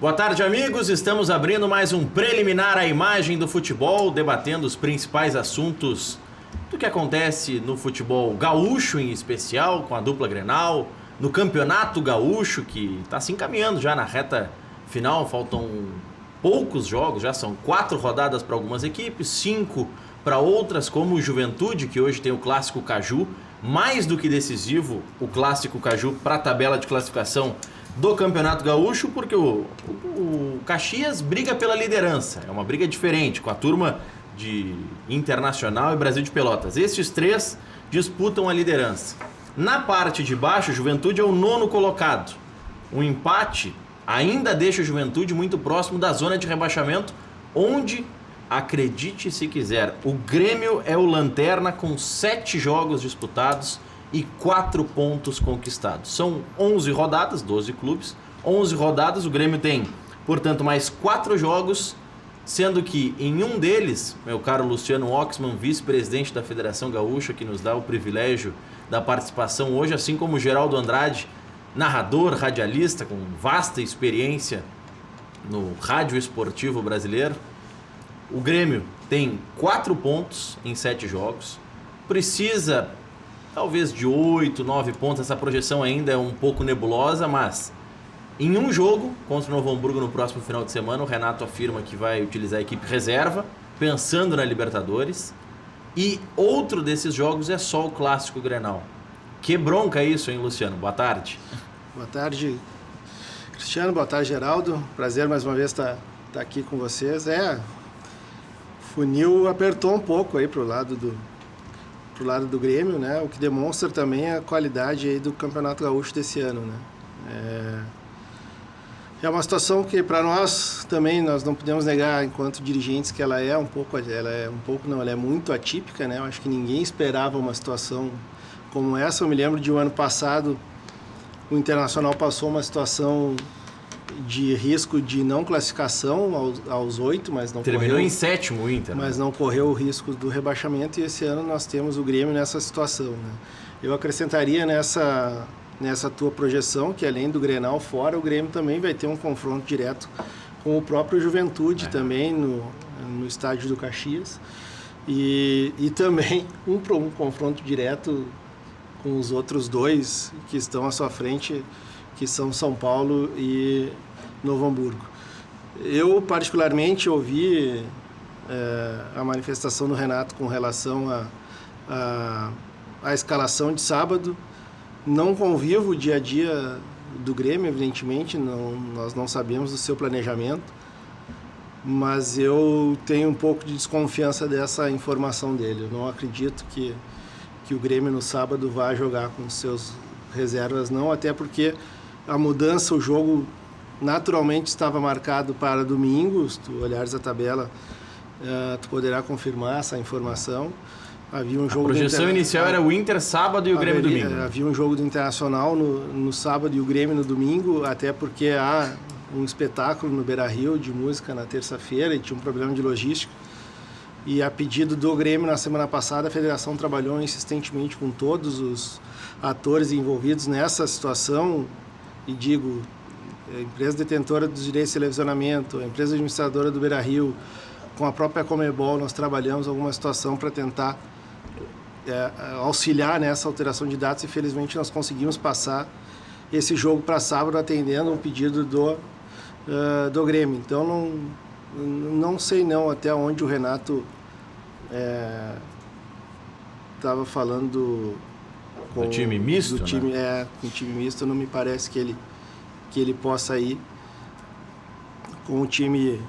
Boa tarde, amigos. Estamos abrindo mais um preliminar à imagem do futebol, debatendo os principais assuntos do que acontece no futebol gaúcho em especial, com a dupla Grenal, no Campeonato Gaúcho, que está se encaminhando já na reta final. Faltam poucos jogos, já são 4 rodadas para algumas equipes, 5 para outras, como o Juventude, que hoje tem o Clássico Caju, mais do que decisivo o Clássico Caju para a tabela de classificação do Campeonato Gaúcho, porque o Caxias briga pela liderança. É uma briga diferente, com a turma de Internacional e Brasil de Pelotas. Esses 3 disputam a liderança. Na parte de baixo, o Juventude é o 9º colocado. Um empate ainda deixa o Juventude muito próximo da zona de rebaixamento, onde, acredite se quiser, o Grêmio é o lanterna com 7 jogos disputados e 4 pontos conquistados. São 11 rodadas, 12 clubes, 11 rodadas. O Grêmio tem, portanto, mais 4 jogos, sendo que em um deles, meu caro Luciano Oxman, vice-presidente da Federação Gaúcha, que nos dá o privilégio da participação hoje, assim como o Geraldo Andrade, narrador, radialista, com vasta experiência no rádio esportivo brasileiro. O Grêmio tem 4 pontos em 7 jogos, precisa talvez de 8, 9 pontos. Essa projeção ainda é um pouco nebulosa, mas em um jogo contra o Novo Hamburgo no próximo final de semana, o Renato afirma que vai utilizar a equipe reserva, pensando na Libertadores, e outro desses jogos é só o Clássico Grenal. Que bronca isso, hein, Luciano? Boa tarde. Boa tarde, Cristiano. Boa tarde, Geraldo. Prazer mais uma vez estar aqui com vocês. O funil apertou um pouco aí pro lado do Grêmio, né? O que demonstra também a qualidade aí do Campeonato Gaúcho desse ano, né? É uma situação que para nós também nós não podemos negar, enquanto dirigentes, que ela é muito atípica, né? Eu acho que ninguém esperava uma situação como essa. Eu me lembro de um ano passado, o Internacional passou uma situação de risco de não classificação aos 8, mas não terminou em 7º o Inter, mas não correu o risco do rebaixamento, e esse ano nós temos o Grêmio nessa situação, né? Eu acrescentaria nessa tua projeção que, além do Grenal fora, o Grêmio também vai ter um confronto direto com o próprio Juventude também no estádio do Caxias, e também um confronto direto com os outros 2 que estão à sua frente, que são São Paulo e Novo Hamburgo. Eu, particularmente, ouvi a manifestação do Renato com relação à escalação de sábado. Não convivo o dia a dia do Grêmio, evidentemente, nós não sabemos do seu planejamento, mas eu tenho um pouco de desconfiança dessa informação dele. Eu não acredito que o Grêmio no sábado vá jogar com seus reservas, não, até porque a mudança, o jogo naturalmente estava marcado para domingo. Se tu olhares a tabela, tu poderá confirmar essa informação. Havia um jogo, a projeção inicial era o Inter sábado e o Grêmio domingo. Havia um jogo do Internacional no sábado e o Grêmio no domingo, até porque há um espetáculo no Beira-Rio de música na terça-feira e tinha um problema de logística. E a pedido do Grêmio, na semana passada, a federação trabalhou insistentemente com todos os atores envolvidos nessa situação, e digo, a empresa detentora dos direitos de televisionamento, a empresa administradora do Beira-Rio, com a própria Comebol, nós trabalhamos alguma situação para tentar auxiliar nessa alteração de datas, e felizmente nós conseguimos passar esse jogo para sábado, atendendo um pedido do Grêmio. Então não sei até onde o Renato estava falando com o time misto, com o time misto. Não me parece que ele possa ir com o time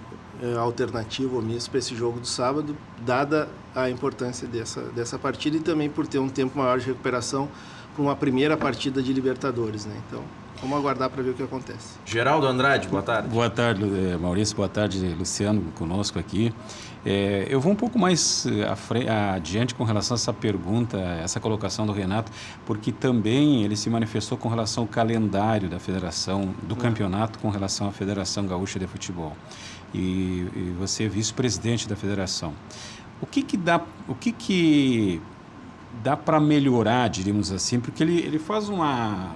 alternativo ou misto para esse jogo do sábado, dada a importância dessa partida, e também por ter um tempo maior de recuperação para uma primeira partida de Libertadores, né? Então, vamos aguardar para ver o que acontece. Geraldo Andrade, boa tarde. Boa tarde, Maurício. Boa tarde, Luciano, conosco aqui. Eu vou um pouco mais adiante com relação a essa pergunta, essa colocação do Renato, porque também ele se manifestou com relação ao calendário da federação, do campeonato, com relação à Federação Gaúcha de Futebol. E você é vice-presidente da federação. O que dá para melhorar, diríamos assim, porque ele faz uma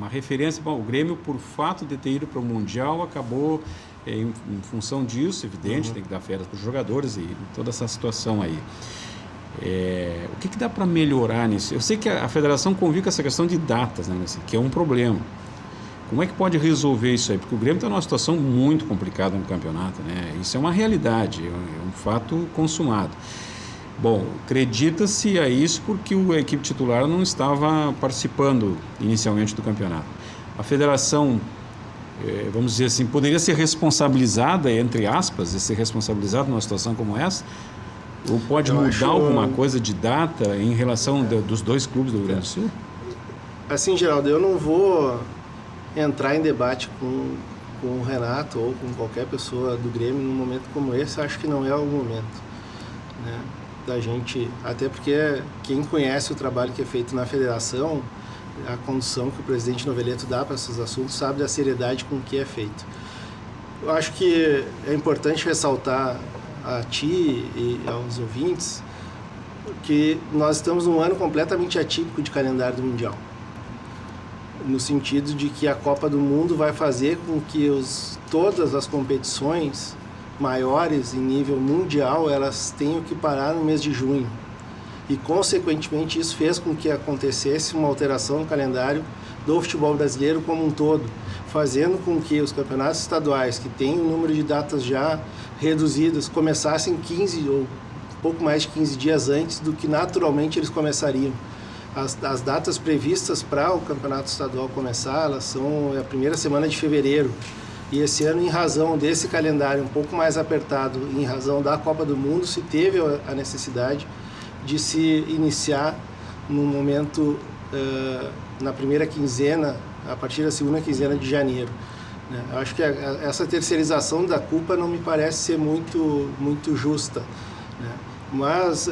uma referência. Bom, o Grêmio, por fato de ter ido para o Mundial, acabou, em função disso, evidente, tem que dar férias para os jogadores e toda essa situação aí. O que dá para melhorar nisso? Eu sei que a federação convive com essa questão de datas, né, que é um problema. Como é que pode resolver isso aí? Porque o Grêmio está numa situação muito complicada no campeonato, né? Isso é uma realidade, é um fato consumado. Bom, acredita-se a isso porque a equipe titular não estava participando inicialmente do campeonato. A federação, vamos dizer assim, poderia ser responsabilizada, entre aspas, ser responsabilizada numa situação como essa? Ou pode mudar alguma coisa de data em relação dos dois clubes do Rio Grande do Sul? Assim, Geraldo, eu não vou entrar em debate com o Renato ou com qualquer pessoa do Grêmio num momento como esse. Acho que não é o momento, né, da gente, até porque quem conhece o trabalho que é feito na federação, a condução que o presidente Noveleto dá para esses assuntos, sabe da seriedade com que é feito. Eu acho que é importante ressaltar a ti e aos ouvintes que nós estamos num ano completamente atípico de calendário do Mundial, no sentido de que a Copa do Mundo vai fazer com que todas as competições maiores em nível mundial, elas tenham que parar no mês de junho. E, consequentemente, isso fez com que acontecesse uma alteração no calendário do futebol brasileiro como um todo, fazendo com que os campeonatos estaduais, que têm um número de datas já reduzidas, começassem 15 ou pouco mais de 15 dias antes do que naturalmente eles começariam. As datas previstas para o campeonato estadual começar, elas são a primeira semana de fevereiro. E esse ano, em razão desse calendário um pouco mais apertado, em razão da Copa do Mundo, se teve a necessidade de se iniciar no momento, na primeira quinzena, a partir da segunda quinzena de janeiro. Eu acho que essa terceirização da culpa não me parece ser muito justa, né? Mas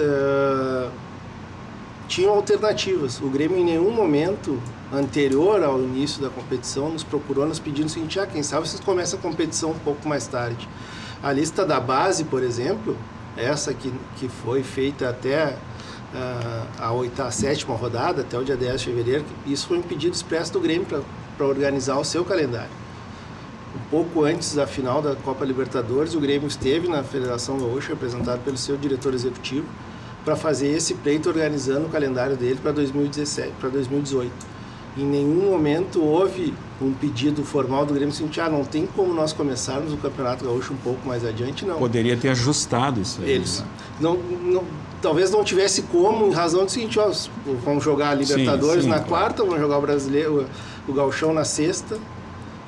tinham alternativas. O Grêmio, em nenhum momento anterior ao início da competição, nos procurou, nos pedindo o seguinte: quem sabe vocês começam a competição um pouco mais tarde. A lista da base, por exemplo, essa que foi feita até a sétima rodada, até o dia 10 de fevereiro, isso foi um pedido expresso do Grêmio para organizar o seu calendário. Um pouco antes da final da Copa Libertadores, o Grêmio esteve na Federação Gaúcha, representado pelo seu diretor executivo, para fazer esse pleito organizando o calendário dele para 2017, para 2018. Em nenhum momento houve um pedido formal do Grêmio assim: não tem como nós começarmos o Campeonato Gaúcho um pouco mais adiante, não. Poderia ter ajustado isso aí. Eles talvez não tivesse como, em razão do seguinte: vamos jogar a Libertadores na quarta, vamos jogar o Brasileiro, o Gauchão na sexta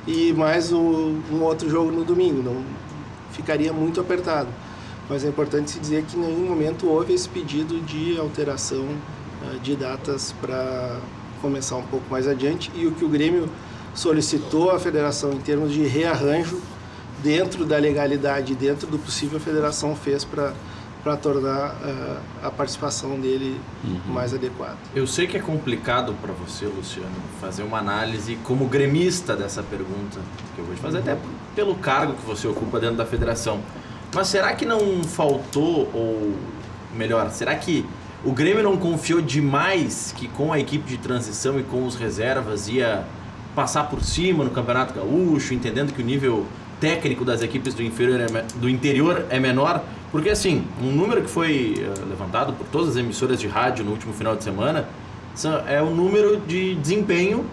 e mais um outro jogo no domingo. Não ficaria muito apertado. Mas é importante se dizer que em nenhum momento houve esse pedido de alteração de datas para começar um pouco mais adiante, e o que o Grêmio solicitou à federação em termos de rearranjo, dentro da legalidade, dentro do possível, a federação fez para tornar a participação dele mais adequada. Eu sei que é complicado para você, Luciano, fazer uma análise como gremista dessa pergunta que eu vou te fazer, até pelo cargo que você ocupa dentro da federação. Mas será que não faltou, ou melhor, será que o Grêmio não confiou demais que com a equipe de transição e com os reservas ia passar por cima no Campeonato Gaúcho, entendendo que o nível técnico das equipes do interior é menor? Porque assim, um número que foi levantado por todas as emissoras de rádio no último final de semana é o número de desempenho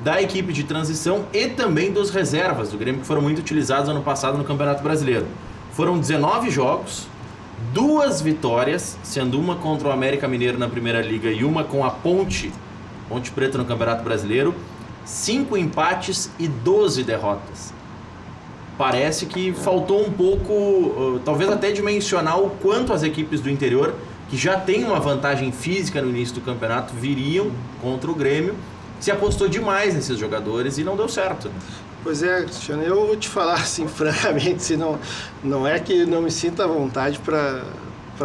da equipe de transição e também dos reservas do Grêmio, que foram muito utilizados ano passado no Campeonato Brasileiro. Foram 19 jogos, 2 vitórias, sendo uma contra o América Mineiro na Primeira Liga e uma com a Ponte Preta no Campeonato Brasileiro, 5 empates e 12 derrotas. Parece que faltou um pouco, talvez até dimensionar o quanto as equipes do interior, que já têm uma vantagem física no início do campeonato, viriam contra o Grêmio. Se apostou demais nesses jogadores e não deu certo. Pois é, Cristiano, eu vou te falar assim, francamente, se não é que não me sinta à vontade para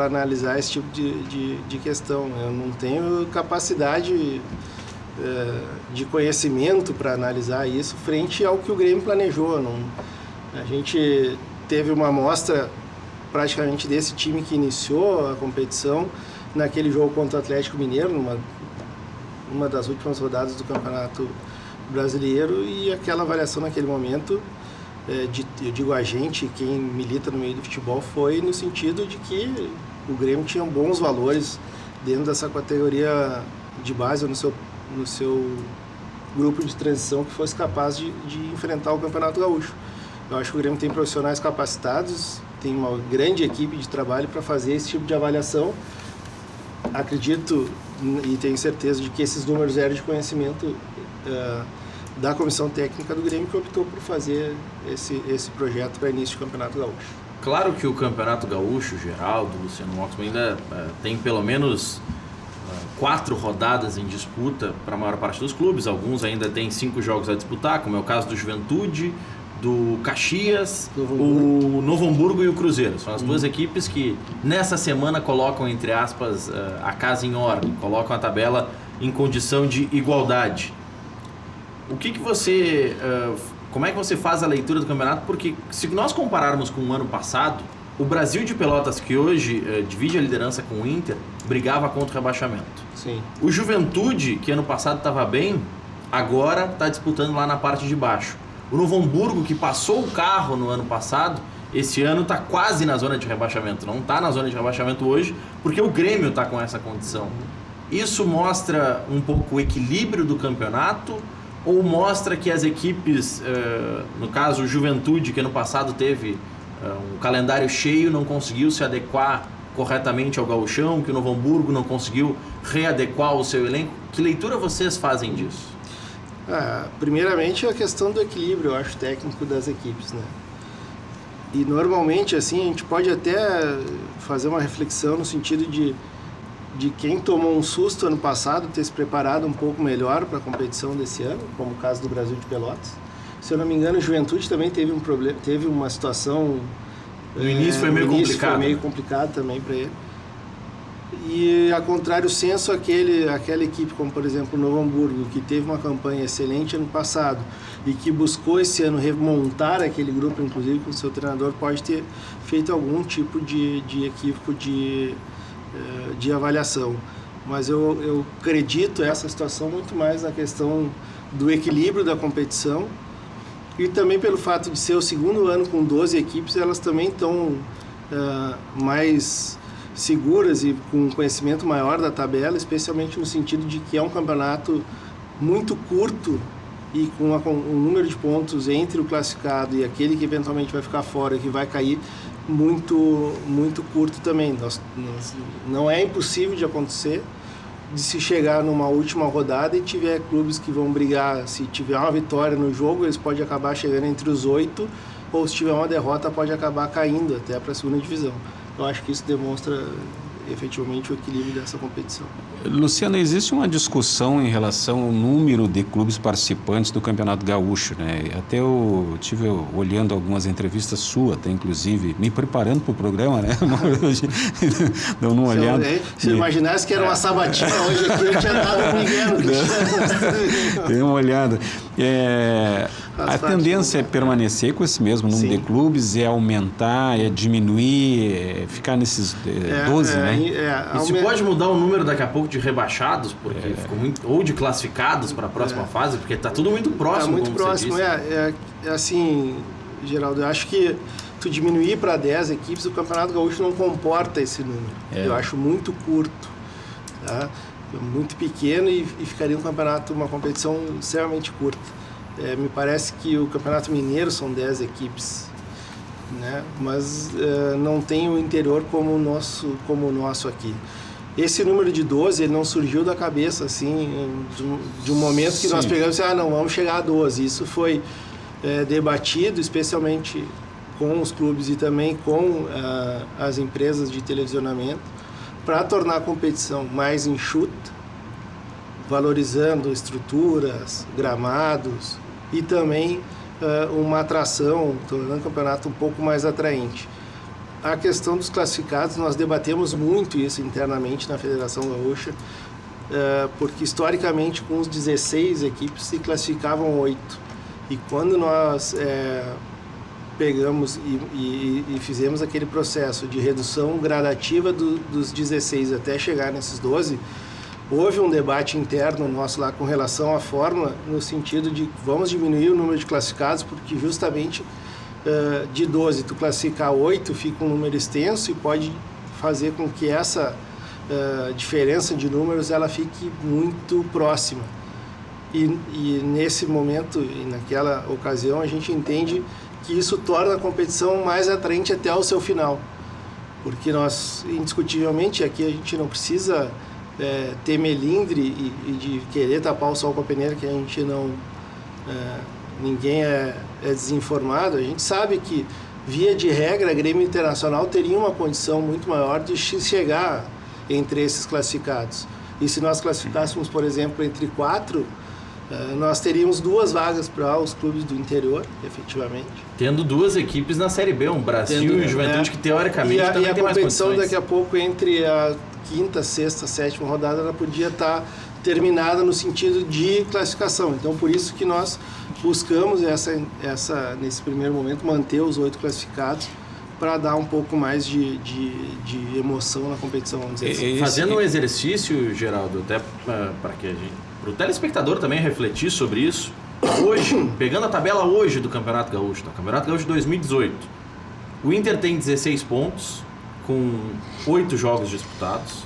analisar esse tipo de questão. Eu não tenho capacidade de conhecimento para analisar isso frente ao que o Grêmio planejou. A gente teve uma amostra praticamente desse time que iniciou a competição naquele jogo contra o Atlético Mineiro, numa das últimas rodadas do Campeonato brasileiro, e aquela avaliação naquele momento, eu digo a gente, quem milita no meio do futebol, foi no sentido de que o Grêmio tinha bons valores dentro dessa categoria de base, ou no seu grupo de transição, que fosse capaz de enfrentar o Campeonato Gaúcho. Eu acho que o Grêmio tem profissionais capacitados, tem uma grande equipe de trabalho para fazer esse tipo de avaliação. Acredito e tenho certeza de que esses números eram de conhecimento da comissão técnica do Grêmio, que optou por fazer esse projeto para início de Campeonato Gaúcho. Claro que o Campeonato Gaúcho, Geraldo, Luciano Oxman, ainda tem pelo menos 4 rodadas em disputa para a maior parte dos clubes. Alguns ainda têm 5 jogos a disputar, como é o caso do Juventude, do Caxias, o Novo Hamburgo e o Cruzeiro. São as duas equipes que nessa semana colocam, entre aspas, a casa em ordem, colocam a tabela em condição de igualdade. O que você... como é que você faz a leitura do campeonato? Porque se nós compararmos com o ano passado, o Brasil de Pelotas, que hoje divide a liderança com o Inter, brigava contra o rebaixamento. Sim. O Juventude, que ano passado estava bem, agora está disputando lá na parte de baixo. O Novo Hamburgo, que passou o carro no ano passado, esse ano está quase na zona de rebaixamento. Não está na zona de rebaixamento hoje, porque o Grêmio está com essa condição. Isso mostra um pouco o equilíbrio do campeonato, ou mostra que as equipes, no caso o Juventude, que ano passado teve um calendário cheio, não conseguiu se adequar corretamente ao gauchão, que o Novo Hamburgo não conseguiu readequar o seu elenco? Que leitura vocês fazem disso? Primeiramente a questão do equilíbrio, eu acho, técnico das equipes, né? E normalmente, assim, a gente pode até fazer uma reflexão no sentido de quem tomou um susto ano passado ter se preparado um pouco melhor para a competição desse ano, como o caso do Brasil de Pelotas. Se eu não me engano, o Juventude também teve um problema, teve uma situação... No início foi meio complicado. Foi meio complicado também para ele. E, a contrário senso, aquela equipe, como por exemplo o Novo Hamburgo, que teve uma campanha excelente ano passado e que buscou esse ano remontar aquele grupo, inclusive com o seu treinador, pode ter feito algum tipo de equívoco de avaliação. Mas eu acredito essa situação muito mais na questão do equilíbrio da competição, e também pelo fato de ser o segundo ano com 12 equipes, elas também estão mais seguras e com um conhecimento maior da tabela, especialmente no sentido de que é um campeonato muito curto e com um número de pontos entre o classificado e aquele que eventualmente vai ficar fora, que vai cair, muito, muito curto também. Não é impossível de acontecer de se chegar numa última rodada e tiver clubes que vão brigar. Se tiver uma vitória no jogo, eles podem acabar chegando entre os 8, ou se tiver uma derrota, pode acabar caindo até para a segunda divisão. Eu acho que isso demonstra efetivamente o equilíbrio dessa competição. Luciano, existe uma discussão em relação ao número de clubes participantes do Campeonato Gaúcho, né? Até eu estive olhando algumas entrevistas suas, até inclusive me preparando para o programa, né? Dando uma olhada. Se eu imaginasse que era uma sabatina hoje aqui, eu tinha dado Miguel. Dei uma olhada. A tendência é permanecer com esse mesmo número de clubes, é aumentar, é diminuir, ficar nesses 12, né? E se pode mudar o número daqui a pouco de rebaixados, porque ficou muito, ou de classificados para a próxima fase, porque está tudo muito próximo. Muito próximo, assim, Geraldo, eu acho que tu diminuir para 10 equipes, o Campeonato Gaúcho não comporta esse número. Eu acho muito curto, tá? Muito pequeno e ficaria uma competição extremamente curta. Me parece que o Campeonato Mineiro são 10 equipes, né? Mas não tem o interior como o nosso aqui. Esse número de 12 ele não surgiu da cabeça assim, de um momento que nós pegamos e não, vamos chegar a 12. Isso foi debatido, especialmente com os clubes e também com as empresas de televisionamento, para tornar a competição mais enxuta, valorizando estruturas, gramados e também uma atração, tornando o campeonato um pouco mais atraente. A questão dos classificados, nós debatemos muito isso internamente na Federação Gaúcha, porque historicamente com os 16 equipes se classificavam 8. E quando nós pegamos e fizemos aquele processo de redução gradativa dos 16 até chegar nesses 12, houve um debate interno nosso lá com relação à fórmula, no sentido de vamos diminuir o número de classificados, porque justamente de 12 tu classificar 8 fica um número extenso e pode fazer com que essa diferença de números ela fique muito próxima. E nesse momento e naquela ocasião a gente entende que isso torna a competição mais atraente até o seu final. Porque nós, indiscutivelmente, aqui a gente não precisa ter melindre e de querer tapar o sol com a peneira, que a gente não... ninguém é desinformado. A gente sabe que, via de regra, a Grêmio Internacional teria uma condição muito maior de chegar entre esses classificados. E se nós classificássemos, por exemplo, entre 4, nós teríamos 2 vagas para os clubes do interior, efetivamente. Tendo 2 equipes na Série B, um Brasil e o Juventude, que teoricamente também tem mais condições. E a competição daqui a pouco entre a 5ª, 6ª, 7ª rodada, ela podia estar terminada no sentido de classificação. Então, por isso que nós buscamos nesse primeiro momento, manter os 8 classificados para dar um pouco mais de emoção na competição, vamos dizer assim. Fazendo um exercício, Geraldo, até para o telespectador também refletir sobre isso, hoje, pegando a tabela hoje do Campeonato Gaúcho, do Campeonato Gaúcho 2018, o Inter tem 16 pontos, com 8 jogos disputados,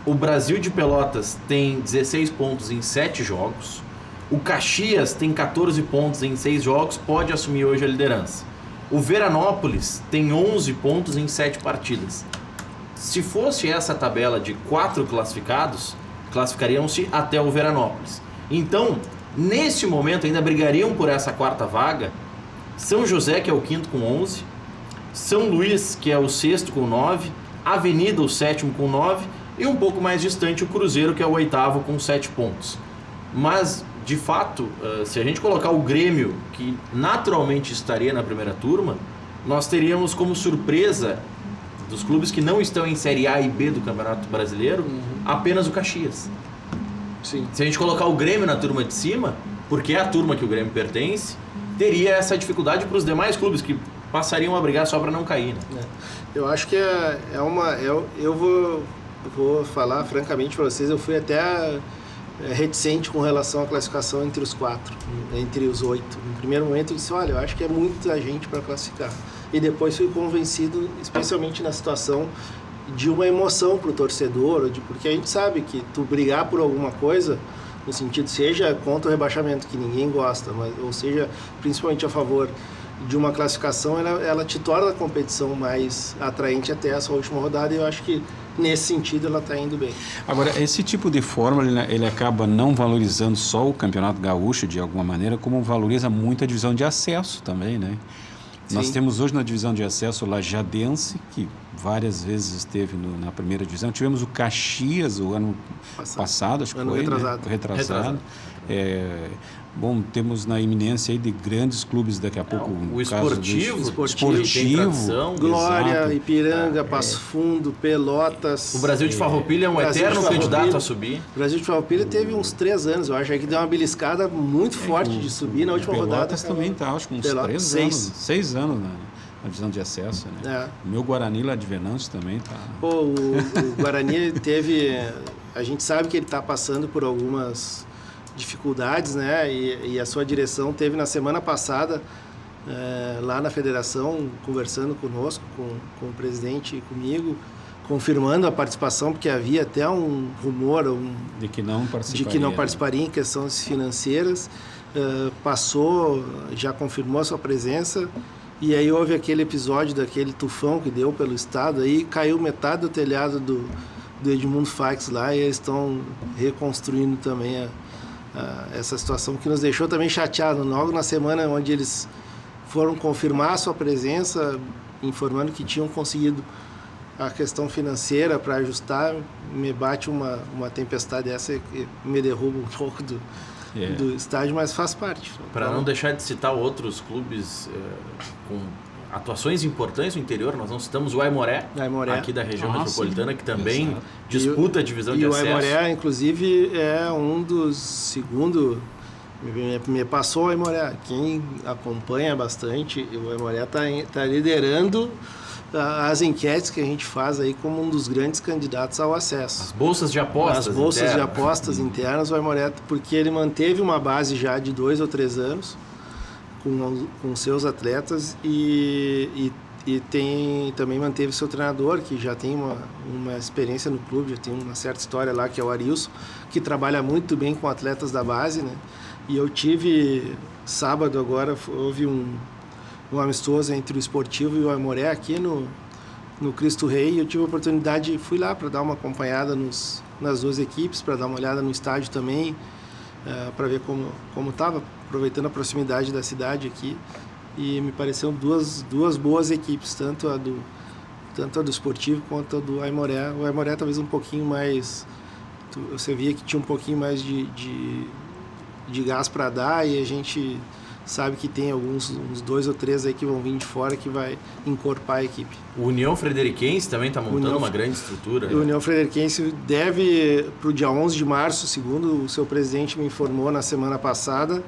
o Brasil de Pelotas tem 16 pontos em 7 jogos, o Caxias tem 14 pontos em 6 jogos, pode assumir hoje a liderança. O Veranópolis tem 11 pontos em 7 partidas. Se fosse essa tabela de 4 classificados, classificariam-se até o Veranópolis. Então, nesse momento, ainda brigariam por essa 4ª vaga São José, que é o 5º com 11, São Luís, que é o 6º com 9, Avenida, o 7º com 9, e um pouco mais distante o Cruzeiro, que é o 8º com 7 pontos. Mas, de fato, se a gente colocar o Grêmio, que naturalmente estaria na primeira turma, nós teríamos como surpresa dos clubes que não estão em Série A e B do Campeonato Brasileiro, apenas o Caxias. Sim. Se a gente colocar o Grêmio na turma de cima, porque é a turma que o Grêmio pertence, teria essa dificuldade para os demais clubes que passariam a brigar só para não cair, né? Eu acho que eu vou falar francamente para vocês, eu fui até reticente com relação à classificação entre os 4, entre os 8. No primeiro momento eu disse, olha, eu acho que é muita gente para classificar. E depois fui convencido, especialmente na situação de uma emoção para o torcedor, porque a gente sabe que tu brigar por alguma coisa, no sentido seja contra o rebaixamento, que ninguém gosta, ou seja, principalmente a favor de uma classificação, ela te torna a competição mais atraente até essa última rodada, e eu acho que nesse sentido ela está indo bem. Agora, esse tipo de fórmula, ele acaba não valorizando só o Campeonato Gaúcho de alguma maneira, como valoriza muito a divisão de acesso também, né? Sim. Nós temos hoje na divisão de acesso o Lajadense, que várias vezes esteve na primeira divisão. Tivemos o Caxias o ano passado, acho que foi, retrasado. Né? Retrasado. Bom, temos na iminência aí de grandes clubes daqui a pouco. O Esportivo, Glória, exato. Ipiranga, Passo Fundo, Pelotas. O Brasil de Farroupilha é um eterno candidato a subir. O Brasil de Farroupilha teve uns 3 anos, eu acho, aí que deu uma beliscada muito forte de subir na última rodada. Pelotas também está, acho que uns 6 anos na divisão de acesso, né? O meu Guarani lá de Venâncio também está. O Guarani teve... A gente sabe que ele está passando por algumas dificuldades, né? E a sua direção teve na semana passada lá na federação, conversando conosco, com o presidente e comigo, confirmando a participação, porque havia até um rumor de que não participaria em questões financeiras. Passou, já confirmou a sua presença, e aí houve aquele episódio daquele tufão que deu pelo estado, aí caiu metade do telhado do Edmundo Fax lá, e eles estão reconstruindo também essa situação, que nos deixou também chateado. Logo na semana onde eles foram confirmar a sua presença, informando que tinham conseguido a questão financeira para ajustar, me bate uma tempestade dessa e me derruba um pouco do estádio, mas faz parte. Para não deixar de citar outros clubes com atuações importantes no interior, nós não citamos o Aimoré, aqui da região metropolitana, que também disputa a divisão de acesso. E o Aimoré, inclusive, é um dos, segundo me passou o Aimoré, quem acompanha bastante, o Aimoré está liderando as enquetes que a gente faz aí como um dos grandes candidatos ao acesso. As bolsas de apostas As bolsas internas. de apostas internas, o Aimoré, porque ele manteve uma base já de 2 ou 3 anos com seus atletas e também manteve seu treinador, que já tem uma experiência no clube, já tem uma certa história lá, que é o Arilson, que trabalha muito bem com atletas da base, né? E eu tive, sábado agora, houve um amistoso entre o Esportivo e o Aimoré aqui no Cristo Rei, e eu tive a oportunidade, fui lá para dar uma acompanhada nas duas equipes, para dar uma olhada no estádio também, para ver como estava, aproveitando a proximidade da cidade aqui, e me pareceram duas boas equipes, tanto a do Esportivo quanto a do Aimoré. O Aimoré talvez um pouquinho mais, você via que tinha um pouquinho mais de gás para dar, e a gente sabe que tem uns 2 ou 3 aí que vão vir de fora, que vai encorpar a equipe. O União Frederiquense também está montando uma grande estrutura. O União Frederiquense deve, para o dia 11 de março, segundo o seu presidente me informou na semana passada,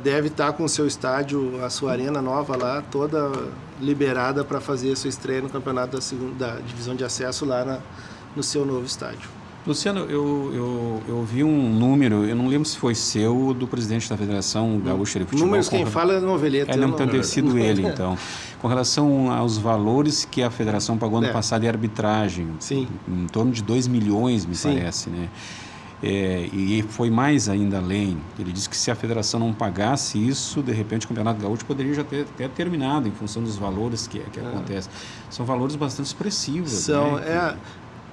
deve estar com o seu estádio, a sua arena nova lá, toda liberada para fazer a sua estreia no campeonato da divisão de acesso lá no seu novo estádio. Luciano, eu vi um número, eu não lembro se foi seu ou do presidente da Federação Gaúcha de Futebol. Números quem fala é Noveleta. Não ter sido ele, então. Com relação aos valores que a Federação pagou ano passado em arbitragem. Sim. Em torno de 2 milhões, me parece, né? E foi mais ainda além. Ele disse que se a Federação não pagasse isso, de repente o Campeonato Gaúcho poderia já ter terminado em função dos valores que acontecem. São valores bastante expressivos. São, né?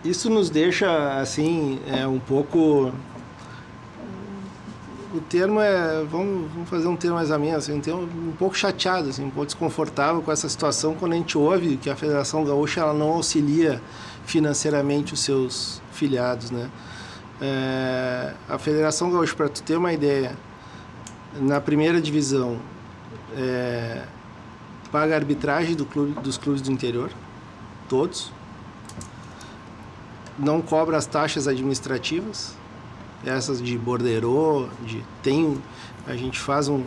Isso nos deixa, assim, um pouco... O termo vamos fazer um termo mais ameno, assim, um pouco chateado, assim, um pouco desconfortável com essa situação quando a gente ouve que a Federação Gaúcha ela não auxilia financeiramente os seus filiados, né? A Federação Gaúcha, para tu ter uma ideia, na primeira divisão, paga a arbitragem dos clubes do interior, todos. Não cobra as taxas administrativas, essas de borderô, a gente faz um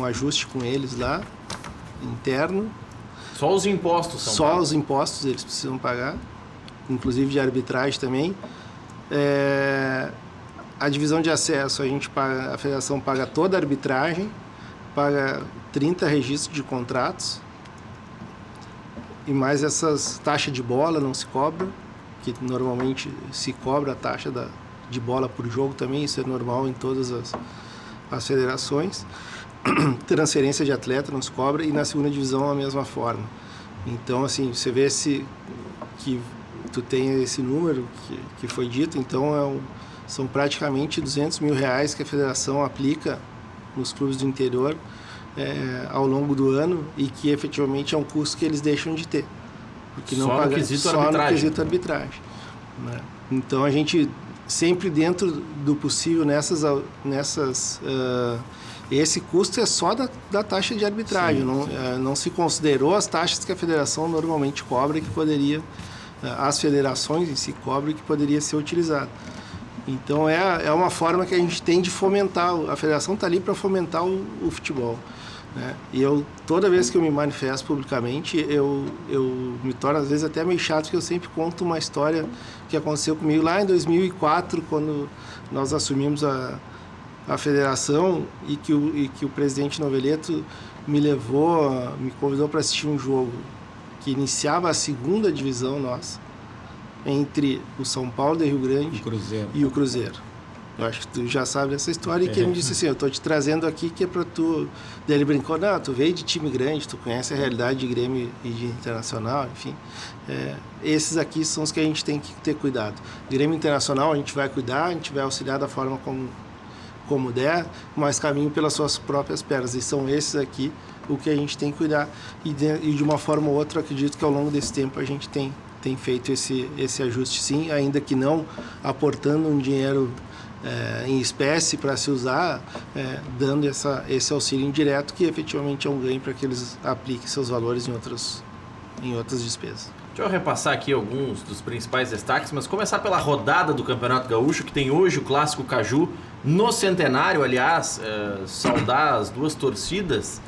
ajuste com eles lá, interno. Só os impostos são Só pagos. os impostos eles precisam pagar, inclusive de arbitragem também. A divisão de acesso, a federação paga toda a arbitragem, paga 30 registros de contratos, e mais essas taxas de bola não se cobra, que normalmente se cobra a taxa de bola por jogo também, isso é normal em todas as federações. Transferência de atleta não se cobra, e na segunda divisão a mesma forma. Então, assim, você vê que tu tem esse número que foi dito, então são praticamente R$200 mil que a federação aplica nos clubes do interior ao longo do ano, e que efetivamente é um custo que eles deixam de ter. Porque não paga só no quesito arbitragem. Né? Então a gente sempre dentro do possível esse custo é só da taxa de arbitragem. Sim. Não se considerou as taxas que a federação normalmente cobra, que poderia, as federações em si cobram, que poderia ser utilizado. Então é uma forma que a gente tem de fomentar, a federação está ali para fomentar o futebol. Né? E toda vez que eu me manifesto publicamente, eu me torno às vezes até meio chato, porque eu sempre conto uma história que aconteceu comigo lá em 2004, quando nós assumimos a federação, e que o presidente Noveleto me convidou para assistir um jogo que iniciava a segunda divisão nossa, entre o São Paulo de Rio Grande e o Cruzeiro. Eu acho que tu já sabe dessa história, e que ele me disse assim, eu estou te trazendo aqui que é para tu... Daí ele brincou, não, tu veio de time grande, tu conhece a realidade de Grêmio e de Internacional, enfim. Esses aqui são os que a gente tem que ter cuidado. Grêmio Internacional a gente vai cuidar, a gente vai auxiliar da forma como der, mas caminho pelas suas próprias pernas. E são esses aqui o que a gente tem que cuidar. E de uma forma ou outra, acredito que ao longo desse tempo a gente tem feito esse ajuste, sim, ainda que não aportando um dinheiro em espécie para se usar, dando esse auxílio indireto, que efetivamente é um ganho para que eles apliquem seus valores em outras despesas. Deixa eu repassar aqui alguns dos principais destaques, mas começar pela rodada do Campeonato Gaúcho, que tem hoje o Clássico Caju no Centenário. Aliás, saudar as duas torcidas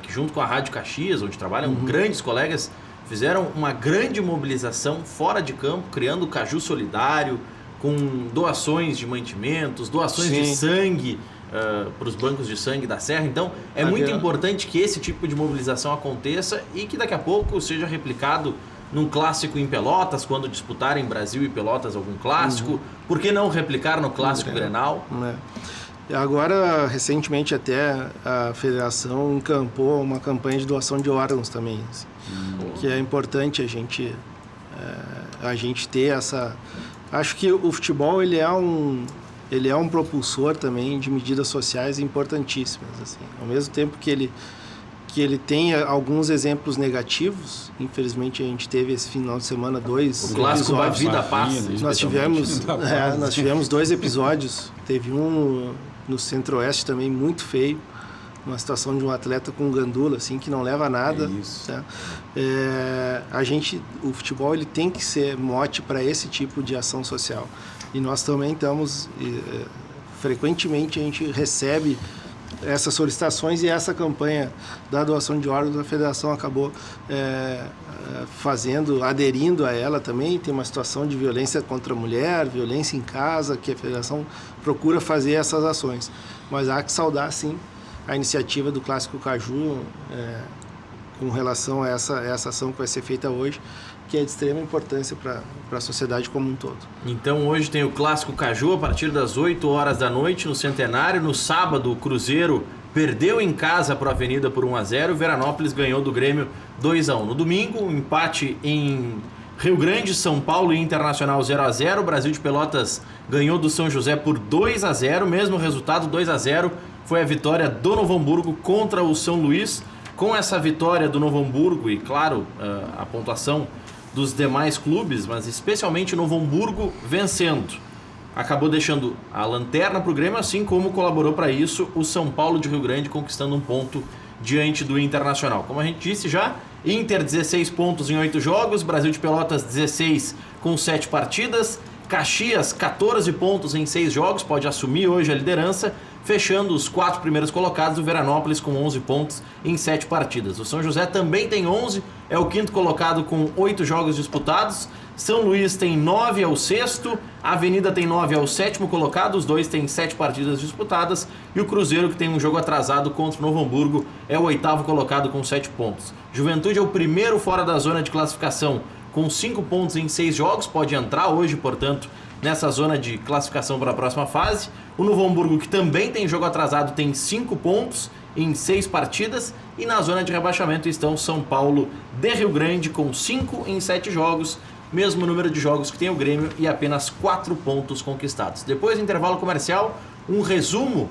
que junto com a Rádio Caxias, onde trabalham grandes colegas, fizeram uma grande mobilização fora de campo, criando o Caju Solidário, com doações de mantimentos, doações de sangue para os bancos de sangue da Serra. Então é muito importante que esse tipo de mobilização aconteça e que daqui a pouco seja replicado num clássico em Pelotas, quando disputarem Brasil e Pelotas algum clássico. Por que não replicar no clássico Grenal? Agora, recentemente até a federação encampou uma campanha de doação de órgãos também, assim, que é importante a gente ter essa... Acho que o futebol ele é um propulsor também de medidas sociais importantíssimas, assim. Ao mesmo tempo que ele tem alguns exemplos negativos, infelizmente a gente teve esse final de semana 2 o clássico da vida passa. Nós tivemos 2 episódios, teve um no Centro-Oeste também muito feio, uma situação de um atleta com gandula, assim, que não leva a nada. Né? O futebol ele tem que ser mote para esse tipo de ação social. E nós também estamos, frequentemente a gente recebe essas solicitações, e essa campanha da doação de órgãos, a federação acabou aderindo a ela também. Tem uma situação de violência contra a mulher, violência em casa, que a federação procura fazer essas ações. Mas há que saudar, sim, a iniciativa do Clássico Caju com relação a essa ação que vai ser feita hoje, que é de extrema importância para a sociedade como um todo. Então hoje tem o Clássico Caju a partir das 8 horas da noite no Centenário. No sábado, o Cruzeiro perdeu em casa para a Avenida por 1-0, o Veranópolis ganhou do Grêmio 2-1. No domingo, um empate em Rio Grande, São Paulo e Internacional 0-0. O Brasil de Pelotas ganhou do São José por 2-0, mesmo resultado 2-0. Foi a vitória do Novo Hamburgo contra o São Luís. Com essa vitória do Novo Hamburgo e, claro, a pontuação dos demais clubes, mas especialmente o Novo Hamburgo vencendo, acabou deixando a lanterna para o Grêmio, assim como colaborou para isso o São Paulo de Rio Grande, conquistando um ponto diante do Internacional. Como a gente disse já, Inter 16 pontos em 8 jogos, Brasil de Pelotas 16 com 7 partidas, Caxias 14 pontos em 6 jogos, pode assumir hoje a liderança, fechando os 4 primeiros colocados, o Veranópolis com 11 pontos em 7 partidas. O São José também tem 11, é o 5º colocado com 8 jogos disputados. São Luís tem 9, é o 6º. A Avenida tem 9, é o 7º colocado. Os dois têm 7 partidas disputadas. E o Cruzeiro, que tem um jogo atrasado contra o Novo Hamburgo, é o 8º colocado com 7 pontos. Juventude é o primeiro fora da zona de classificação com 5 pontos em 6 jogos. Pode entrar hoje, portanto, nessa zona de classificação para a próxima fase. O Novo Hamburgo, que também tem jogo atrasado, tem 5 pontos em 6 partidas. E na zona de rebaixamento estão São Paulo de Rio Grande com 5 em 7 jogos. Mesmo número de jogos que tem o Grêmio e apenas 4 pontos conquistados. Depois do intervalo comercial, um resumo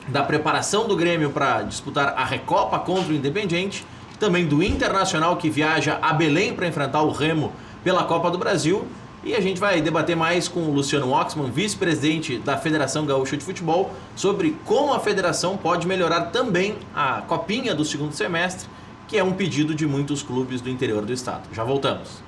da preparação do Grêmio para disputar a Recopa contra o Independiente. Também do Internacional, que viaja a Belém para enfrentar o Remo pela Copa do Brasil. E a gente vai debater mais com o Luciano Oxman, vice-presidente da Federação Gaúcha de Futebol, sobre como a federação pode melhorar também a copinha do segundo semestre, que é um pedido de muitos clubes do interior do estado. Já voltamos.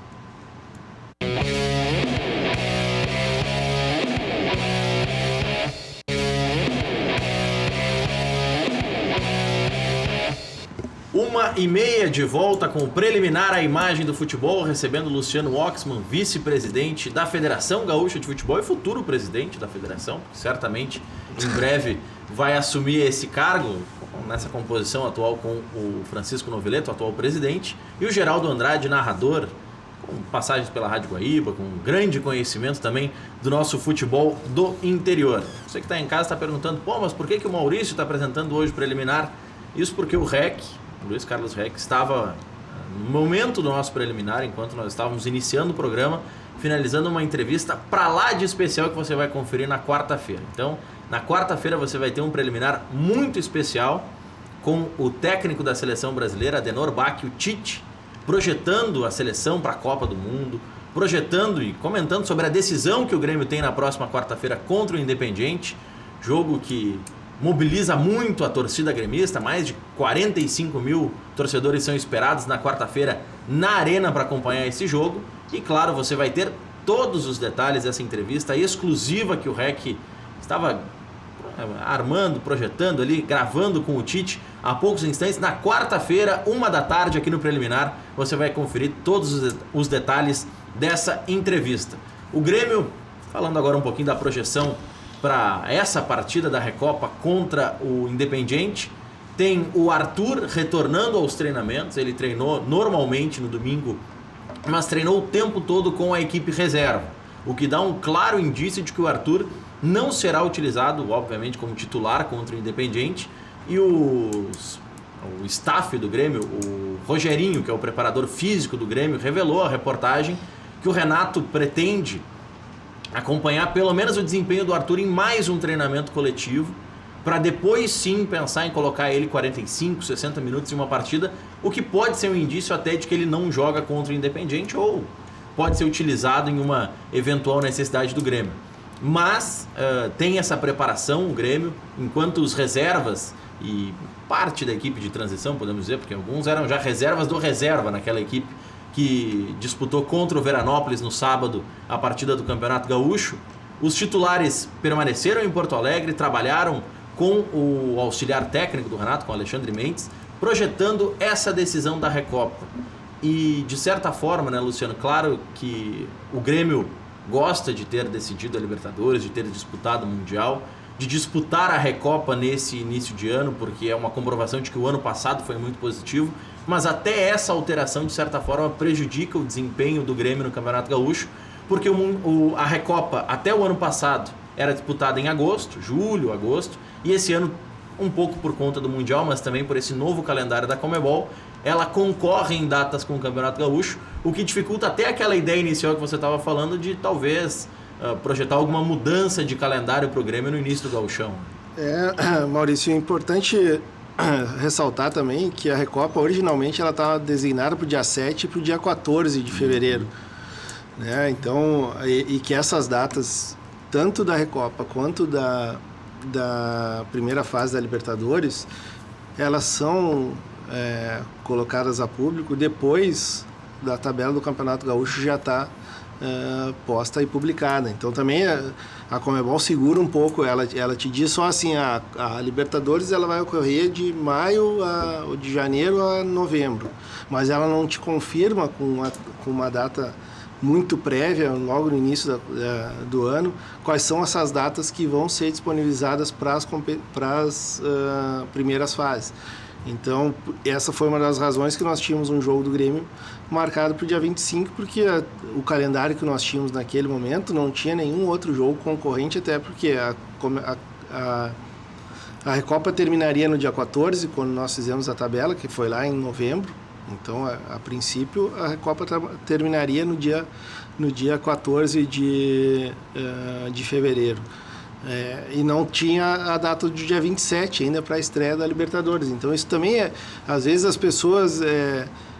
Uma e meia de volta com o preliminar à imagem do futebol, recebendo Luciano Oxman, vice-presidente da Federação Gaúcha de Futebol e futuro presidente da federação, que certamente em breve vai assumir esse cargo, nessa composição atual com o Francisco Novileto, atual presidente, e o Geraldo Andrade, narrador, com passagens pela Rádio Guaíba, com grande conhecimento também do nosso futebol do interior. Você que está em casa está perguntando, mas por que o Maurício está apresentando hoje o preliminar? Isso porque o REC, Luiz Carlos Reck, estava no momento do nosso preliminar, enquanto nós estávamos iniciando o programa, finalizando uma entrevista pra lá de especial que você vai conferir na quarta-feira. Então, na quarta-feira você vai ter um preliminar muito especial com o técnico da seleção brasileira, Adenor Bach, o Tite, projetando a seleção para a Copa do Mundo, projetando e comentando sobre a decisão que o Grêmio tem na próxima quarta-feira contra o Independiente, jogo que mobiliza muito a torcida gremista. Mais de 45 mil torcedores são esperados na quarta-feira na Arena para acompanhar esse jogo. E claro, você vai ter todos os detalhes dessa entrevista exclusiva que o REC estava armando, projetando ali, gravando com o Tite há poucos instantes. Na quarta-feira, 13h, aqui no Preliminar, você vai conferir todos os detalhes dessa entrevista. O Grêmio, falando agora um pouquinho da projeção para essa partida da Recopa contra o Independiente, tem o Arthur retornando aos treinamentos. Ele treinou normalmente no domingo, mas treinou o tempo todo com a equipe reserva, o que dá um claro indício de que o Arthur não será utilizado, obviamente, como titular contra o Independiente. E o staff do Grêmio, o Rogerinho, que é o preparador físico do Grêmio, revelou a reportagem que o Renato pretende acompanhar pelo menos o desempenho do Arthur em mais um treinamento coletivo, para depois sim pensar em colocar ele 45, 60 minutos em uma partida, o que pode ser um indício até de que ele não joga contra o Independiente, ou pode ser utilizado em uma eventual necessidade do Grêmio. Mas tem essa preparação o Grêmio, enquanto os reservas e parte da equipe de transição, podemos dizer, porque alguns eram já reservas do reserva naquela equipe que disputou contra o Veranópolis no sábado a partida do Campeonato Gaúcho. Os titulares permaneceram em Porto Alegre, trabalharam com o auxiliar técnico do Renato, com o Alexandre Mendes, projetando essa decisão da Recopa. E de certa forma, né, Luciano, claro que o Grêmio gosta de ter decidido a Libertadores, de ter disputado o Mundial, de disputar a Recopa nesse início de ano, porque é uma comprovação de que o ano passado foi muito positivo, mas até essa alteração, de certa forma, prejudica o desempenho do Grêmio no Campeonato Gaúcho, porque a Recopa, até o ano passado, era disputada em agosto, julho, agosto, e esse ano, um pouco por conta do Mundial, mas também por esse novo calendário da Conmebol, ela concorre em datas com o Campeonato Gaúcho, o que dificulta até aquela ideia inicial que você estava falando de talvez projetar alguma mudança de calendário para o Grêmio no início do Gauchão. Maurício, é importante ressaltar também que a Recopa originalmente ela estava designada para o dia 7 e para o dia 14 de fevereiro. Né? Então, e que essas datas, tanto da Recopa quanto da primeira fase da Libertadores, elas são colocadas a público depois da tabela do Campeonato Gaúcho já está posta e publicada. Então também a Conmebol segura um pouco, ela te diz só assim, a Libertadores ela vai ocorrer de maio de janeiro a novembro, mas ela não te confirma com uma data muito prévia, logo no início do ano, quais são essas datas que vão ser disponibilizadas para as primeiras fases. Então, essa foi uma das razões que nós tínhamos um jogo do Grêmio marcado para o dia 25, porque o calendário que nós tínhamos naquele momento não tinha nenhum outro jogo concorrente, até porque a Recopa terminaria no dia 14, quando nós fizemos a tabela, que foi lá em novembro. Então, a princípio, a Recopa terminaria no dia 14 de fevereiro. E não tinha a data do dia 27 ainda para a estreia da Libertadores. Então, isso também às vezes as pessoas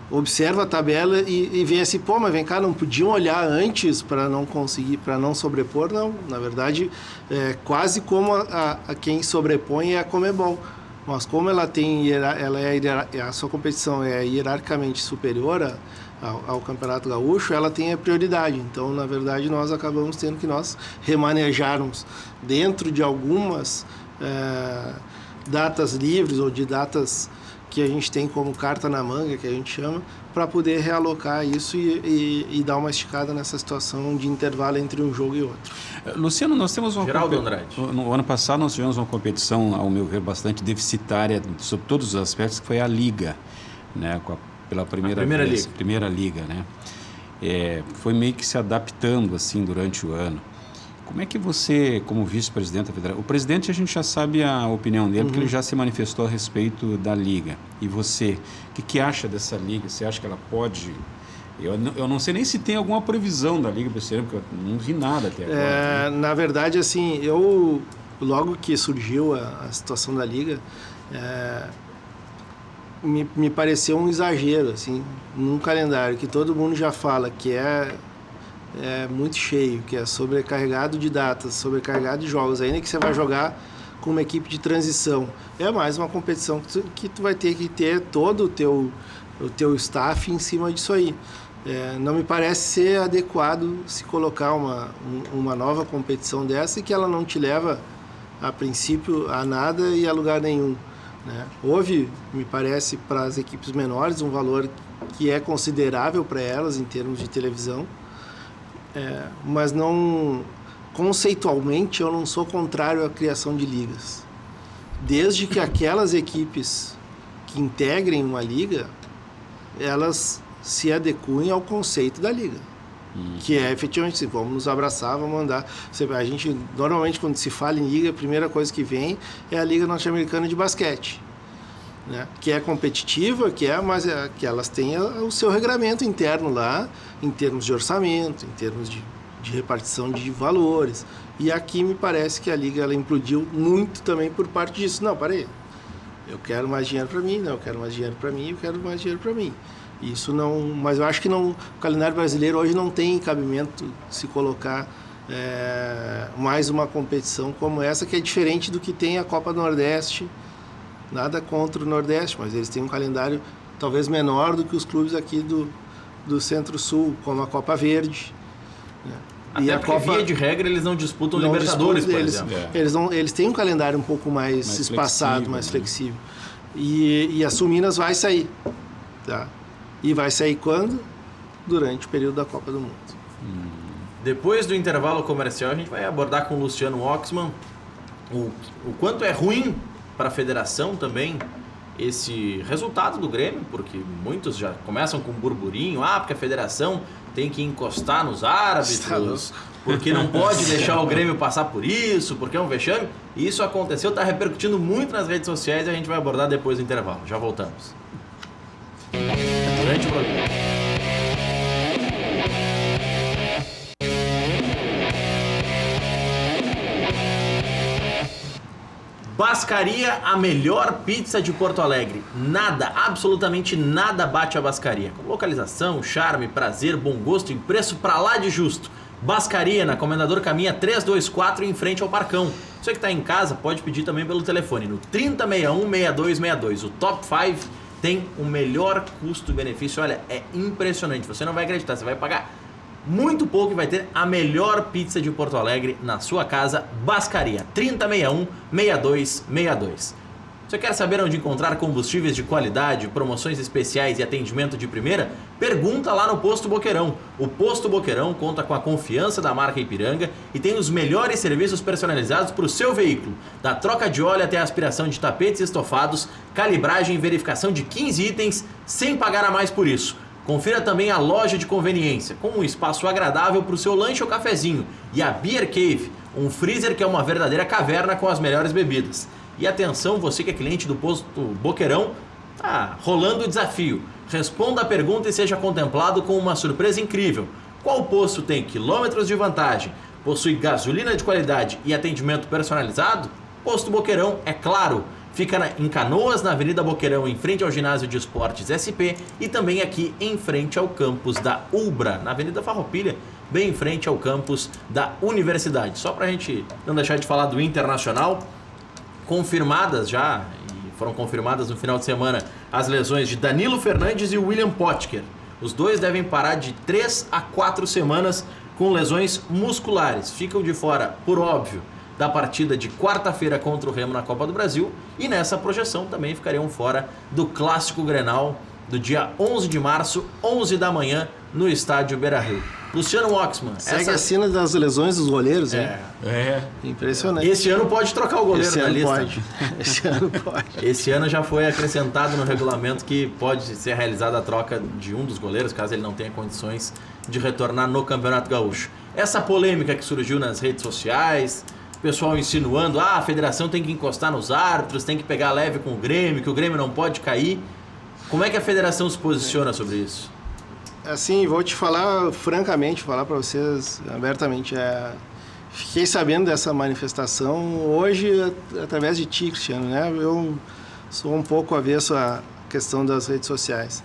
observam a tabela e veem assim, pô, mas vem cá, não podiam olhar antes para não conseguir, para não sobrepor? Não, na verdade, quase como a quem sobrepõe é a Conmebol. Mas como ela tem, a sua competição é hierarquicamente superior ao Campeonato Gaúcho, ela tem a prioridade. Então, na verdade, nós acabamos tendo que nós remanejarmos dentro de algumas datas livres ou de datas que a gente tem como carta na manga, que a gente chama, para poder realocar isso e dar uma esticada nessa situação de intervalo entre um jogo e outro. Luciano, nós temos uma... Geraldo Andrade. No ano passado nós tivemos uma competição, ao meu ver, bastante deficitária sobre todos os aspectos, que foi a Liga, né? Pela primeira vez, Liga. Primeira Liga, né? Foi meio que se adaptando assim durante o ano. Como é que você, como vice-presidente da federação... O presidente a gente já sabe a opinião dele, porque ele já se manifestou a respeito da Liga. E você, o que acha dessa Liga? Você acha que ela pode... Eu não sei nem se tem alguma previsão da Liga para esse ano, porque eu não vi nada até agora. Né? Na verdade, assim, logo que surgiu a situação da Liga, me pareceu um exagero, assim, num calendário que todo mundo já fala que é muito cheio, que é sobrecarregado de datas, sobrecarregado de jogos, ainda que você vai jogar com uma equipe de transição. É mais uma competição que tu vai ter que ter todo o teu staff em cima disso aí. Não me parece ser adequado se colocar uma nova competição dessa e que ela não te leva a princípio, a nada e a lugar nenhum, né? Houve, me parece, para as equipes menores, um valor que é considerável para elas em termos de televisão, mas não, conceitualmente, eu não sou contrário à criação de ligas. Desde que aquelas equipes que integrem uma liga, elas se adequem ao conceito da liga. Que é efetivamente assim, vamos nos abraçar, vamos andar. A gente, normalmente, quando se fala em liga, a primeira coisa que vem é a Liga Norte-Americana de Basquete, né? Que é competitiva, mas que elas têm o seu regramento interno lá, em termos de orçamento, em termos de repartição de valores. E aqui me parece que a liga ela implodiu muito também por parte disso. Não, peraí, eu quero mais dinheiro para mim, eu quero mais dinheiro para mim, eu quero mais dinheiro para mim. Isso não, mas eu acho que não, o calendário brasileiro hoje não tem cabimento se colocar mais uma competição como essa, que é diferente do que tem a Copa do Nordeste. Nada contra o Nordeste, mas eles têm um calendário talvez menor do que os clubes aqui do Centro-Sul, como a Copa Verde, né? Até e a porque, via de regra, eles não disputam Libertadores, por exemplo. Eles têm um calendário um pouco mais espaçado, mais flexível. E a Sul Minas vai sair, tá? E vai sair quando? Durante o período da Copa do Mundo. Depois do intervalo comercial, a gente vai abordar com o Luciano Oxman o quanto é ruim para a federação também esse resultado do Grêmio, porque muitos já começam com um burburinho, porque a federação tem que encostar nos árbitros, porque não pode deixar o Grêmio passar por isso, porque é um vexame. E isso aconteceu, está repercutindo muito nas redes sociais e a gente vai abordar depois do intervalo. Já voltamos. Durante o programa. Bascaria, a melhor pizza de Porto Alegre. Nada, absolutamente nada bate a Bascaria. Com localização, charme, prazer, bom gosto e preço pra lá de justo. Bascaria, na Comendador Caminha 324, em frente ao Parcão. Você que está em casa pode pedir também pelo telefone no 3061-6262. O Top 5 tem o melhor custo-benefício. Olha, é impressionante. Você não vai acreditar, você vai pagar muito pouco e vai ter a melhor pizza de Porto Alegre na sua casa. Bascaria, 3061-6262. Você quer saber onde encontrar combustíveis de qualidade, promoções especiais e atendimento de primeira? Pergunta lá no Posto Boqueirão. O Posto Boqueirão conta com a confiança da marca Ipiranga e tem os melhores serviços personalizados para o seu veículo. Da troca de óleo até a aspiração de tapetes e estofados, calibragem e verificação de 15 itens sem pagar a mais por isso. Confira também a loja de conveniência, com um espaço agradável para o seu lanche ou cafezinho. E a Beer Cave, um freezer que é uma verdadeira caverna com as melhores bebidas. E atenção, você que é cliente do Posto Boqueirão, tá rolando o desafio. Responda a pergunta e seja contemplado com uma surpresa incrível. Qual posto tem quilômetros de vantagem, possui gasolina de qualidade e atendimento personalizado? Posto Boqueirão, é claro. Fica em Canoas, na Avenida Boqueirão, em frente ao Ginásio de Esportes SP, e também aqui em frente ao campus da UBRA, na Avenida Farroupilha, bem em frente ao campus da Universidade. Só para a gente não deixar de falar do Internacional, confirmadas já, e foram confirmadas no final de semana, as lesões de Danilo Fernandes e William Potker. Os dois devem parar de 3 a 4 semanas com lesões musculares. Ficam de fora, por óbvio, da partida de quarta-feira contra o Remo na Copa do Brasil, e nessa projeção também ficariam fora do Clássico Grenal do dia 11 de março, 11 da manhã, no estádio Beira-Rio. Luciano Oxman. Segue a cena das lesões dos goleiros, hein? Impressionante. Esse ano pode trocar o goleiro da lista. Pode. Esse ano pode. Esse ano já foi acrescentado no regulamento que pode ser realizada a troca de um dos goleiros, caso ele não tenha condições de retornar no Campeonato Gaúcho. Essa polêmica que surgiu nas redes sociais, o pessoal insinuando, a federação tem que encostar nos árbitros, tem que pegar leve com o Grêmio, que o Grêmio não pode cair. Como é que a federação se posiciona sobre isso? Assim, vou te falar francamente, falar para vocês abertamente. Fiquei sabendo dessa manifestação hoje através de ti, Cristiano, né? Eu sou um pouco avesso à questão das redes sociais.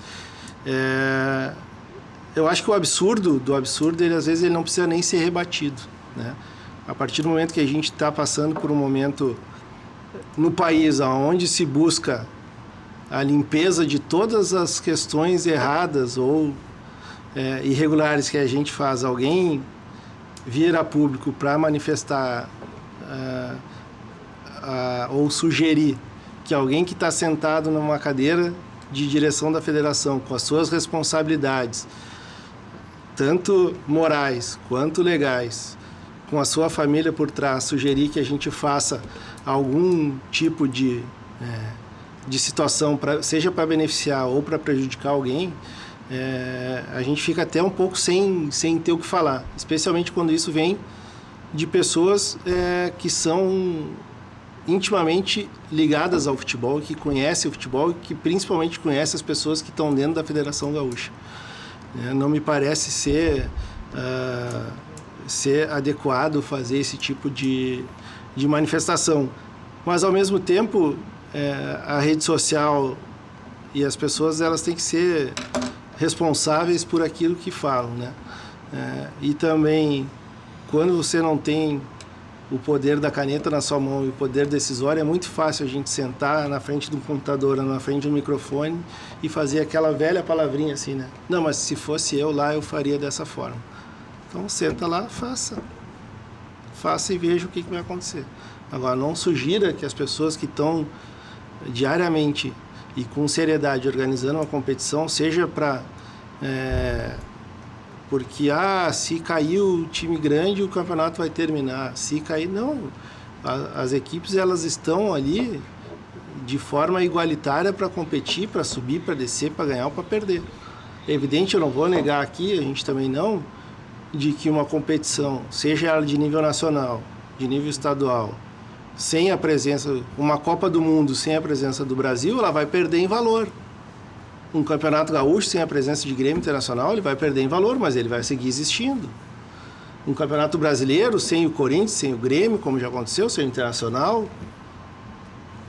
Eu acho que o absurdo, ele às vezes ele não precisa nem ser rebatido, né? A partir do momento que a gente está passando por um momento no país onde se busca a limpeza de todas as questões erradas ou irregulares que a gente faz, alguém vir a público para manifestar ou sugerir que alguém que está sentado numa cadeira de direção da federação, com as suas responsabilidades, tanto morais quanto legais, com a sua família por trás, sugerir que a gente faça algum tipo de situação, seja para beneficiar ou para prejudicar alguém, a gente fica até um pouco sem ter o que falar, especialmente quando isso vem de pessoas que são intimamente ligadas ao futebol, que conhecem o futebol e que principalmente conhecem as pessoas que estão dentro da Federação Gaúcha. Não me parece ser adequado fazer esse tipo de manifestação. Mas, ao mesmo tempo, a rede social e as pessoas elas têm que ser responsáveis por aquilo que falam, né? E também, quando você não tem o poder da caneta na sua mão e o poder decisório, é muito fácil a gente sentar na frente de um computador, na frente de um microfone e fazer aquela velha palavrinha assim, né? Não, mas se fosse eu lá, eu faria dessa forma. Então, senta lá, faça. Faça e veja o que vai acontecer. Agora, não sugira que as pessoas que estão diariamente e com seriedade organizando uma competição, seja para... porque, se caiu o time grande, o campeonato vai terminar. Se cair, não. As equipes, elas estão ali de forma igualitária para competir, para subir, para descer, para ganhar ou para perder. É evidente, eu não vou negar aqui, a gente também não, de que uma competição, seja ela de nível nacional, de nível estadual, sem a presença, uma Copa do Mundo sem a presença do Brasil, ela vai perder em valor. Um campeonato gaúcho sem a presença de Grêmio Internacional, ele vai perder em valor, mas ele vai seguir existindo. Um campeonato brasileiro sem o Corinthians, sem o Grêmio, como já aconteceu, sem o Internacional,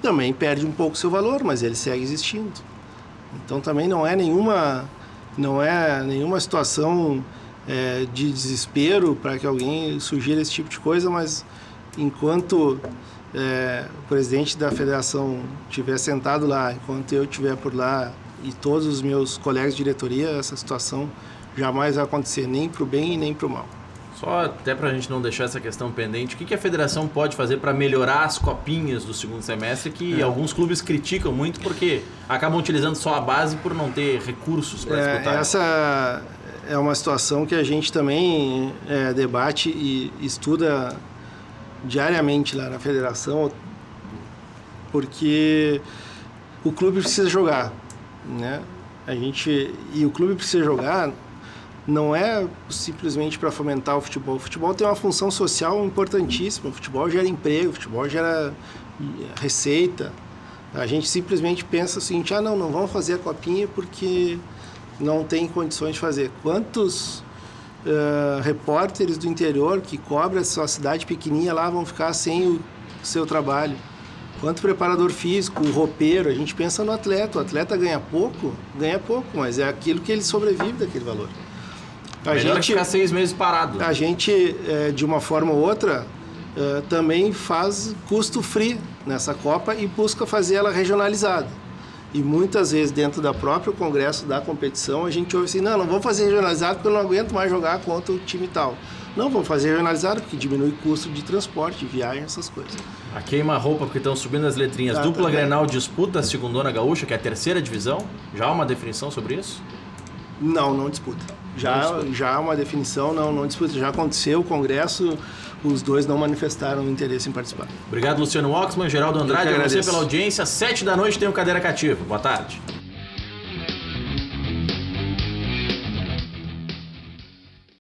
também perde um pouco seu valor, mas ele segue existindo. Então também não é nenhuma situação de desespero para que alguém sugira esse tipo de coisa, mas enquanto o presidente da federação estiver sentado lá, enquanto eu estiver por lá e todos os meus colegas de diretoria, essa situação jamais vai acontecer, nem para o bem e nem para o mal. Só até para a gente não deixar essa questão pendente, o que a federação pode fazer para melhorar as copinhas do segundo semestre, que alguns clubes criticam muito porque acabam utilizando só a base por não ter recursos para disputar? Essa é uma situação que a gente também debate e estuda diariamente lá na federação, porque o clube precisa jogar, né? E o clube precisa jogar não é simplesmente para fomentar o futebol. O futebol tem uma função social importantíssima. O futebol gera emprego, o futebol gera receita. A gente simplesmente pensa o seguinte, não vamos fazer a copinha porque não tem condições de fazer. Quantos repórteres do interior que cobrem a sua cidade pequenininha lá vão ficar sem o seu trabalho? Quanto preparador físico, o roupeiro, a gente pensa no atleta. O atleta ganha pouco, mas é aquilo que ele sobrevive daquele valor. Melhor que ficar 6 meses parado. A gente, de uma forma ou outra, também faz custo free nessa Copa e busca fazer ela regionalizada. E muitas vezes, dentro do próprio congresso da competição, a gente ouve assim, não vamos fazer regionalizado porque eu não aguento mais jogar contra o time tal. Não, vamos fazer regionalizado porque diminui o custo de transporte, de viagem, essas coisas. A queima-roupa, porque estão subindo as letrinhas. Dupla Grenal disputa a segundona gaúcha, que é a terceira divisão. Já há uma definição sobre isso? Não disputa. Já há uma definição, não disputa. Já aconteceu o congresso, os dois não manifestaram interesse em participar. Obrigado, Luciano Oxman, Geraldo Andrade, a você pela audiência. 7 da noite tem o Cadeira Cativa. Boa tarde.